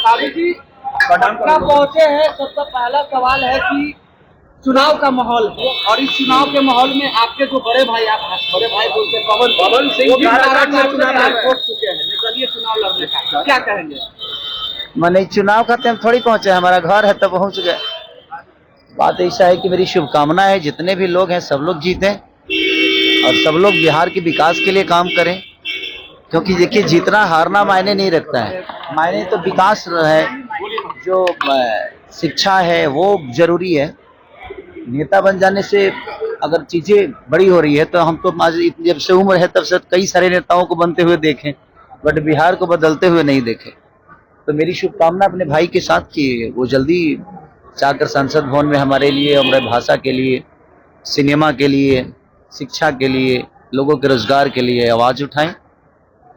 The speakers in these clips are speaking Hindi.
खेसारी जी पटना पहुंचे हैं, सबका पहला सवाल है कि चुनाव का माहौल है और इस चुनाव के माहौल में आपके जो बड़े भाई, आप बड़े भाई बोलते हैं पवन सिंह जी छोड़ चुके हैं निर्दलीय चुनाव लड़ने का, क्या कहेंगे? मैंने चुनाव का टाइम थोड़ी पहुंचे, हमारा घर है तो पहुंच गए। बात ऐसा है कि मेरी शुभकामना है जितने भी लोग हैं सब लोग जीतें और सब लोग बिहार के विकास के लिए काम करें, क्योंकि देखिए जीतना हारना मायने नहीं रखता है, मायने तो विकास है, जो शिक्षा है वो जरूरी है। नेता बन जाने से अगर चीजें बड़ी हो रही है तो हम तो जब से उम्र है तब से कई सारे नेताओं को बनते हुए देखें, बट बिहार को बदलते हुए नहीं देखे। तो मेरी शुभकामना अपने भाई के साथ कि वो जल्दी जाकर संसद भवन में हमारे लिए, हमारे भाषा के लिए, सिनेमा के लिए, शिक्षा के लिए, लोगों के रोजगार के लिए आवाज उठाएं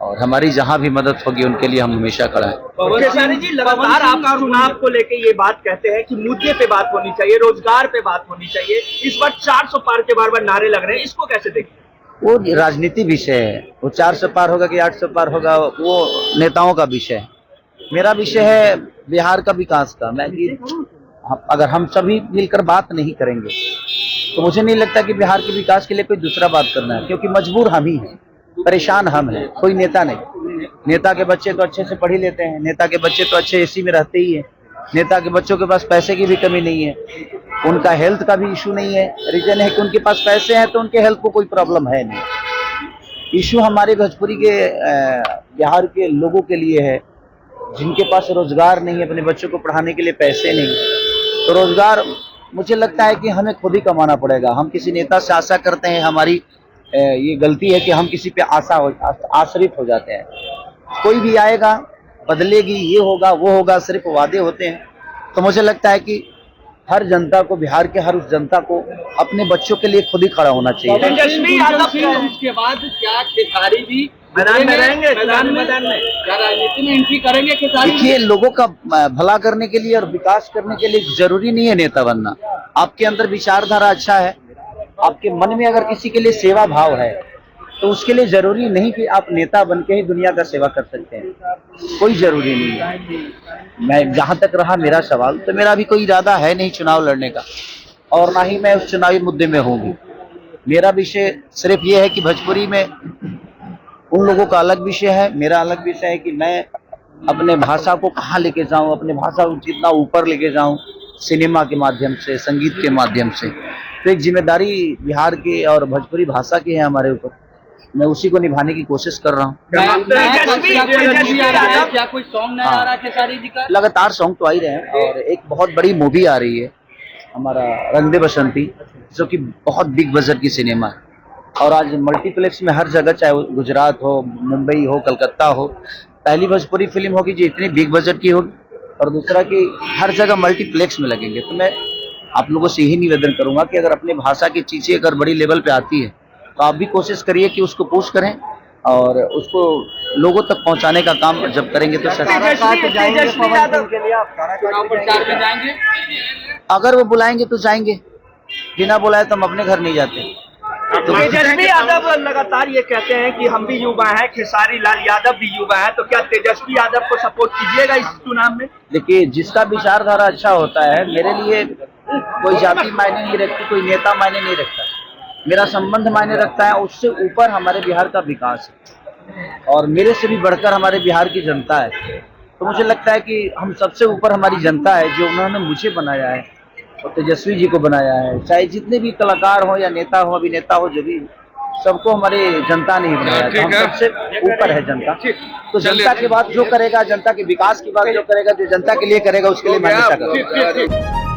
और हमारी जहां भी मदद होगी उनके लिए हम हमेशा खड़ा हैं। खेसारी जी लगातार आप चुनाव को लेके ये बात कहते हैं कि मुद्दे पे बात होनी चाहिए, रोजगार पे बात होनी चाहिए, इस बार 400 पार के बार नारे लग रहे हैं, इसको कैसे देखें? वो राजनीति विषय है, वो 400 पार होगा कि 800 पार होगा वो नेताओं का विषय है। मेरा विषय है बिहार का विकास का। मैं अगर हम सभी मिलकर बात नहीं करेंगे तो मुझे नहीं लगता कि बिहार के विकास के लिए कोई दूसरा बात करना है, क्योंकि मजबूर हम ही हैं, परेशान हम हैं, कोई नेता नहीं। नेता के बच्चे तो अच्छे से पढ़ ही लेते हैं, नेता के बच्चे तो अच्छे एसी में रहते ही हैं, नेता के बच्चों के पास पैसे की भी कमी नहीं है, उनका हेल्थ का भी इशू नहीं है। रीजन है कि उनके पास पैसे हैं तो उनके हेल्थ को कोई प्रॉब्लम है नहीं। इशू हमारे भोजपुरी के बिहार के लोगों के लिए है जिनके पास रोजगार नहीं है, अपने बच्चों को पढ़ाने के लिए पैसे नहीं। तो रोजगार मुझे लगता है कि हमें खुद ही कमाना पड़ेगा। हम किसी नेता से आशा करते हैं, हमारी ये गलती है कि हम किसी पे आश्रित हो जाते हैं। कोई भी आएगा, बदलेगी, ये होगा वो होगा, सिर्फ वादे होते हैं। तो मुझे लगता है कि हर जनता को, बिहार के हर उस जनता को अपने बच्चों के लिए खुद ही खड़ा होना चाहिए। इसके बाद क्या खेसारी भी मैदान में रहेंगे, क्या राजनीति में एंट्री करेंगे खेसारी? देखिए, लोगों का भला करने के लिए और विकास करने के लिए जरूरी नहीं है नेता बनना। आपके अंदर विचारधारा अच्छा है, आपके मन में अगर किसी के लिए सेवा भाव है तो उसके लिए जरूरी नहीं कि आप नेता बन के ही दुनिया का सेवा कर सकते हैं, कोई जरूरी नहीं है। मैं जहां तक रहा मेरा सवाल, तो मेरा भी कोई इरादा है नहीं चुनाव लड़ने का और ना ही मैं उस चुनावी मुद्दे में होंगी। मेरा विषय सिर्फ ये है कि भोजपुरी में उन लोगों का अलग विषय है, मेरा अलग विषय है कि मैं अपने भाषा को कहाँ लेके जाऊं, अपने भाषा को जितना ऊपर लेके जाऊं, सिनेमा के माध्यम से, संगीत के माध्यम से। तो एक जिम्मेदारी बिहार की और भोजपुरी भाषा की है हमारे ऊपर, मैं उसी को निभाने की कोशिश कर रहा हूँ। क्या कोई सॉन्ग नहीं आ रहा है खेसारी जी का? लगातार सॉन्ग तो आ ही रहे हैं और एक बहुत बड़ी मूवी आ रही है हमारा रंग दे बसंती, जो कि बहुत बिग बजट की सिनेमा है और आज मल्टीप्लेक्स में हर जगह, चाहे गुजरात हो, मुंबई हो, कलकत्ता हो, पहली भोजपुरी फिल्म होगी जो इतनी बिग बजट की होगी और दूसरा कि हर जगह मल्टीप्लेक्स में लगेंगे। तो मैं आप लोगों से यही निवेदन करूंगा कि अगर अपने भाषा की चीजें अगर बड़ी लेवल पे आती है तो आप भी कोशिश करिए कि उसको पुश करें और उसको लोगों तक पहुंचाने का काम जब करेंगे तो अगर वो बुलाएंगे तो जाएंगे, बिना बुलाए तो हम अपने घर नहीं जाते। तेजस्वी यादव लगातार ये कहते हैं कि हम भी युवा हैं, खेसारी लाल यादव भी युवा हैं, तो क्या तेजस्वी यादव को सपोर्ट कीजिएगा इस चुनाव में? देखिए, जिसका विचारधारा अच्छा होता है, मेरे लिए कोई जाति मायने नहीं रखती, कोई नेता मायने नहीं रखता, मेरा संबंध मायने रखता है। उससे ऊपर हमारे बिहार का विकास है और मेरे से भी बढ़कर हमारे बिहार की जनता है। तो मुझे लगता है कि हम सबसे ऊपर हमारी जनता है, जो उन्होंने मुझे बनाया है और तेजस्वी जी को बनाया है। चाहे जितने भी कलाकार हो या नेता हो, अभिनेता हो, जो भी, सबको हमारी जनता ने ही बनाया। तो हम सबसे ऊपर है जनता। तो जनता के बाद जो करेगा, जनता के विकास की बात जो करेगा, जो जनता के लिए करेगा, उसके लिए मैं हमेशा करूंगा।